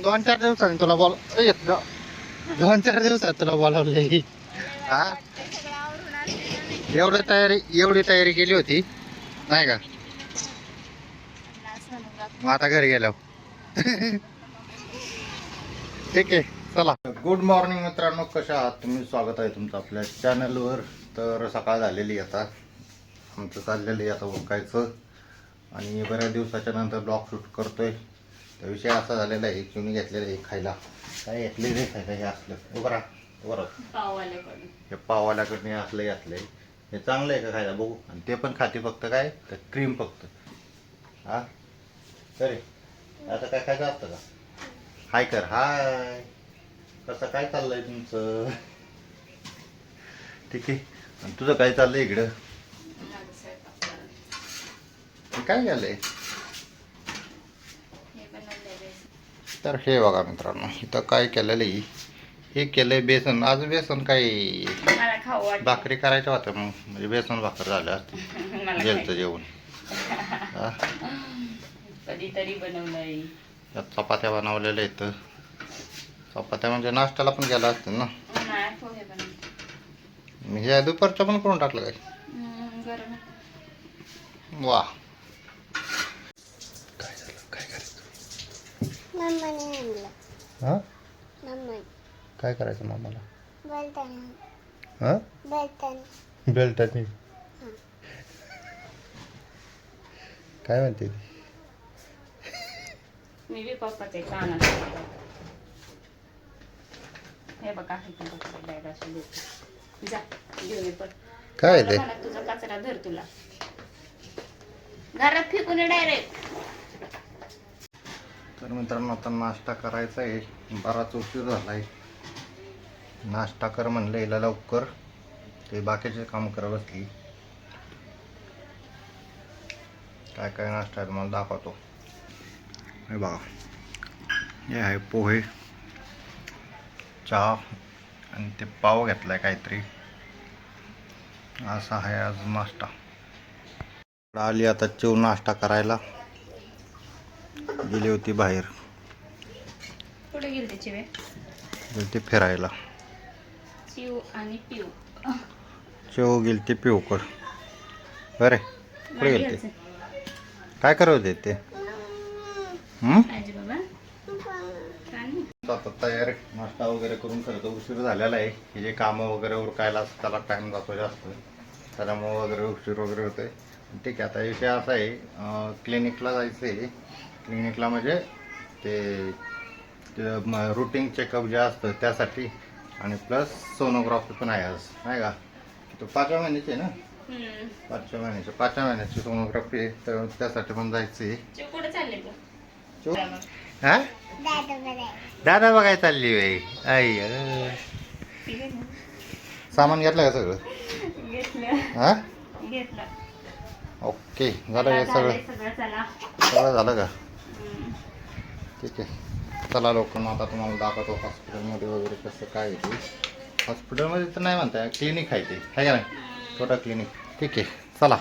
2-4 दिवसांनी तुला दोन चार दिवसात तुला बोलावले. हा एवढी तयारी केली होती नाही का? मग आता घरी गेलो. ठीक आहे चला. गुड मॉर्निंग मित्रांनो, कशा आहात तुम्ही? स्वागत आहे तुमचं आपल्या चॅनलवर. तर सकाळ झालेली आता, आमचं चाललेलं आहे आता उरकायचं आणि बऱ्याच दिवसाच्या नंतर ब्लॉग शूट करतोय. तर विषय असा झालेला आहे की मी घेतलेलं आहे खायला. काय घेतले रे खायला? हे असलं बरं हे पाववाल्याकडनं हे असलं घेतलंय. हे चांगलं आहे का खायला बघू. आणि ते पण खाते फक्त काय तर क्रीम फक्त. हा तरी आता काय खायचं असतं का? हाय कर. हाय, कसं काय चाललंय तुमचं? ठीक आहे. आणि तुझं काय चाललंय इकडं? काय झालंय? तर हे बघा मित्रांनो, इथं काय केलेलं आहे, हे केलंय बेसन. आज बेसन काही भाकरी करायच्या होत्या, मग म्हणजे बेसन भाकर झाल्या असते गेलचं जेवण. कधीतरी बनवलंय. चपात्या बनवलेल्या आहेत. चपात्या म्हणजे नाश्त्याला पण गेला असतील ना. हे दुपारच्या पण करून टाकलं काय? वा, काय झालं? काय करायचं? हा, काय करायचं मामाला? हा, बेल्टाने. काय म्हणते ती? मी बी पप्पाचे कान हे बघा, जा घेऊन ये. पण काय ते तुझा कचरा धर, तुला घरात फेकून डायरेक्ट. तर मित्रांनो, आता नाश्ता करायचा आहे. बराच उशीर झालाय. नाश्ता कर म्हणलं हिला लवकर, ते बाकीचे काम करत बसली. काय काय नाश्ता आहे तुम्हाला दाखवतो. हे बघा, हे आहे पोहे, चहा आणि ते पाव घेतलाय काहीतरी. असा आहे आज नाश्ता. आली आता चिव नाश्ता करायला. गेली होती बाहेर. कुठे गेली चिवे? गेलती फिरायला. चिव आणि पिऊ. चिव गेलती पिऊकड. बरे कुठे गेलते? काय करत होते ते? आता तयार नाश्ता वगैरे करून खरं उशीर झालेला आहे. हे जे कामं वगैरे उरकायला त्याला टाईम जातो जास्त, त्याच्यामुळं वगैरे उशीर वगैरे होते. ठीक आहे. आता विषय असा आहे, क्लिनिकला जायचं आहे. क्लिनिकला म्हणजे ते रुटीन चेकअप जे असतं त्यासाठी, आणि प्लस सोनोग्राफी पण आहे आज, नाही का? तो 5व्या महिन्याची आहे ना? 5व्या महिन्याची सोनोग्राफी आहे. तर त्यासाठी पण जायचं आहे. कुठे चालले तू? हा, दादा बघाय चालली बाई. आई सामान घेतलं का सगळं? हा, घेतलं. ओके, झालं हे सगळं? सगळं झालं का? ठीक आहे, चला लवकर. आता तुम्हाला दाखवतो हॉस्पिटलमध्ये वगैरे कसं काय आहे ते. हॉस्पिटलमध्ये तर नाही म्हणताय, क्लिनिक आहे ते, आहे का नाही? छोटा क्लिनिक. ठीक आहे, चला.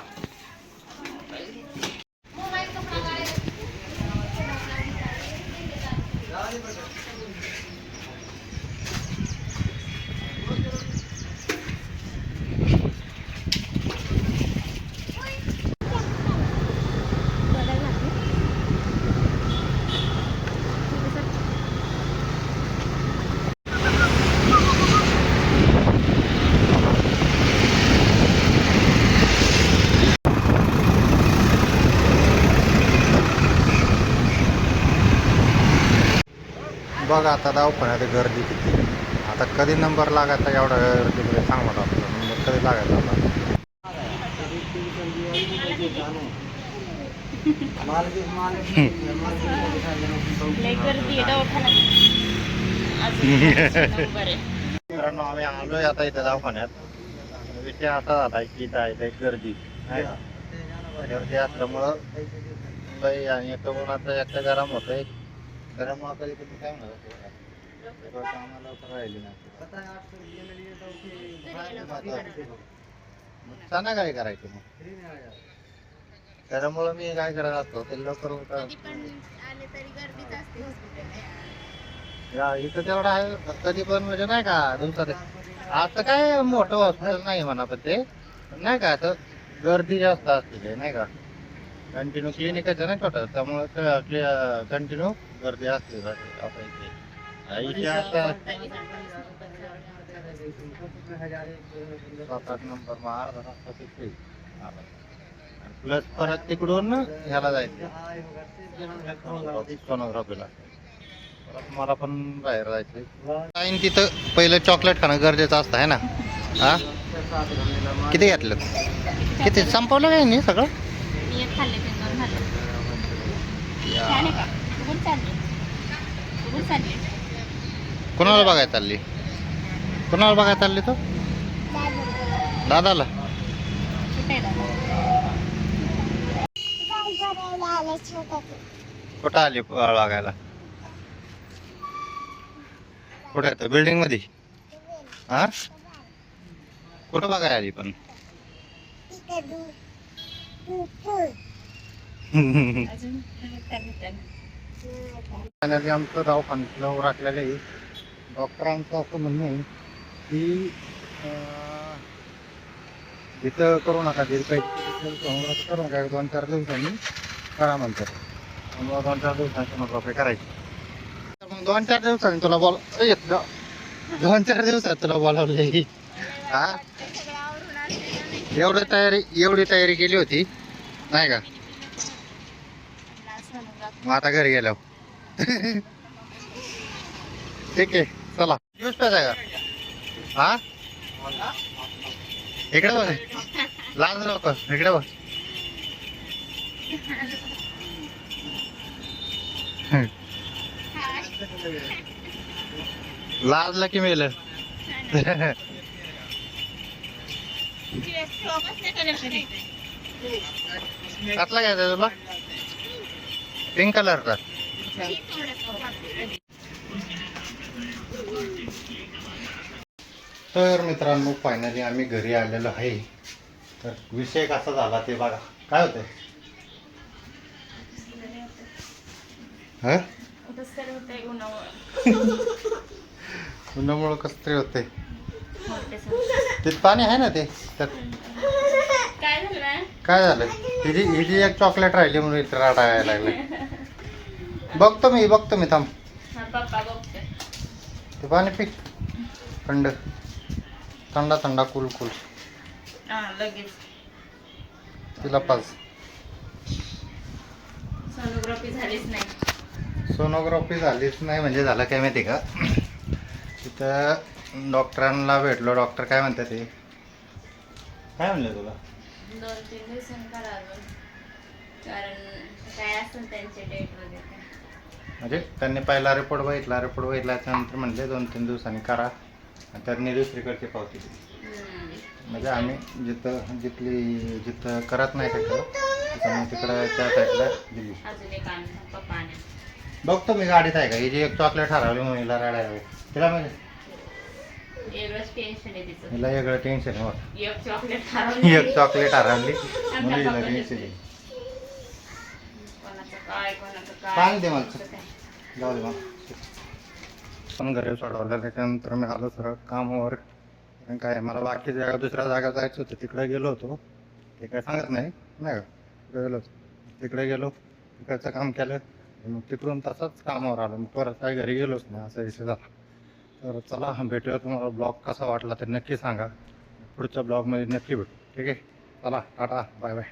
बघा आता दवाखान्यात गर्दी किती. आता कधी नंबर लागायचा एवढा गर्दीमध्ये सांग मला. नंबर कधी लागायचा आता? मित्रांनो, आम्ही आलोय आता इथं दवाखान्यात. विषय असा झाला की इथं आहे गर्दी, आहे का? गर्दी असल्यामुळं आणि उन्हाचं एकटं गरम होतंय. त्यामुळे कधी तुम्ही काय म्हणा कामाला लवकर राहिली ना. त्यांना काय करायचं मग? त्याच्यामुळं मी काय करत असतो ते लवकर इथं तेवढं आहे कधी पण म्हणजे नाही का दिवसात आता काय मोठं हॉस्पिटल नाही म्हणा पण ते नाही का असं गर्दी जास्त असते नाही का कंटिन्यू क्लिनिकच आहे ना छोटं त्यामुळे कंटिन्यू गर्दी असते आता इथे आता 7-8 नंबर मार प्लस परत तिकडून ह्याला जायचं सोनोग्राफीला परत मला पण बाहेर जायचंय तिथं पहिलं चॉकलेट खाणं गरजेचं असतं आहे ना हा किती घेतलं किती संपवलं काय नाही सगळं मी एक खाल्ले ते 2 खाल्ले छान आहे का कुठून चालली कोणाला बघायला चालली कोणाला बघायला चालली तो दादाला कुठे आहे दादा कुठं आली बघायला कुठे येतं बिल्डिंग मध्ये हा कुठं बघायला आली पण अजून फायनली आमचं दवाखान्यात राखलेलं आहे डॉक्टरांचं असं म्हणणं आहे की इथं करू नका दीड काही करू नका 2-4 दिवसांनी करा म्हणतात मग 2-4 दिवसांनी सोनोग्राफी करायची तर मग 2-4 दिवसांनी तुला 2-4 दिवसात तुला बोलावले हा एवढी तयारी केली होती नाही का मग आता घरी गेलो ठीक आहे चला ज्यूस प्यायचा का हा इकडे बघ लाज नको इकडे बघ लाजला की मेल कसला घ्यायचा तुला पिंक कलरचा तर मित्रांनो फायनली आम्ही घरी आलेलो आहे तर विषय कसा झाला ते बघा काय होतंय उन्हामुळं कसं तरी होते तिथं पाणी आहे ना ते त्यात काय झालं हिची एक चॉकलेट राहिली म्हणून इथं राडायला लागलं बघतो मी थांब ते पाणी पी थंड थंडा कूल लगेच तिला पाच सोनोग्राफी झालीच नाही म्हणजे झालं काय माहिती का तिथं डॉक्टरांना भेटलो डॉक्टर काय म्हणतात ते काय म्हणले तुला 2-3 दिवसांनी करा अजून कारण काय असेल त्यांचे डेट वगैरे म्हणजे त्यांनी पहिला रिपोर्ट बघितला त्यानंतर म्हणले 2-3 दिवसांनी करा आणि त्यांनी दुसरीकडची पावती दिली म्हणजे आम्ही जिथं करत नाही तिकडं तिकडं त्या साईडला दिली अजून एक पप्पा बघतो मी गाडीत आहे का ही जी एक चॉकलेट हरवली म्हणून हिला रडायला तिला म्हणजे वेगळंच टेन्शन आहे तिचं हिला वेगळं टेन्शन आहे एक चॉकलेट हरवली म्हणून हिला टेन्शन आहे कोणाचं काय पाणी दे मला जाऊ दे मग पण घरी सोडवलं त्याच्यानंतर मी आलो सरळ कामावर काय मला बाकी दुसऱ्या जागा जायचं होतं तिकडे गेलो होतो ते काय सांगत नाही का तिकडे गेलो तिकडचं काम केलं मग तिकडून तसंच कामावर आलो मग परत काय घरी गेलोच नाही असा विषय झाला तर चला भेटूया तुम्हाला ब्लॉग कसा वाटला तर नक्की सांगा पुढच्या ब्लॉगमध्ये नक्की भेटू ठीक आहे चला टाटा बाय बाय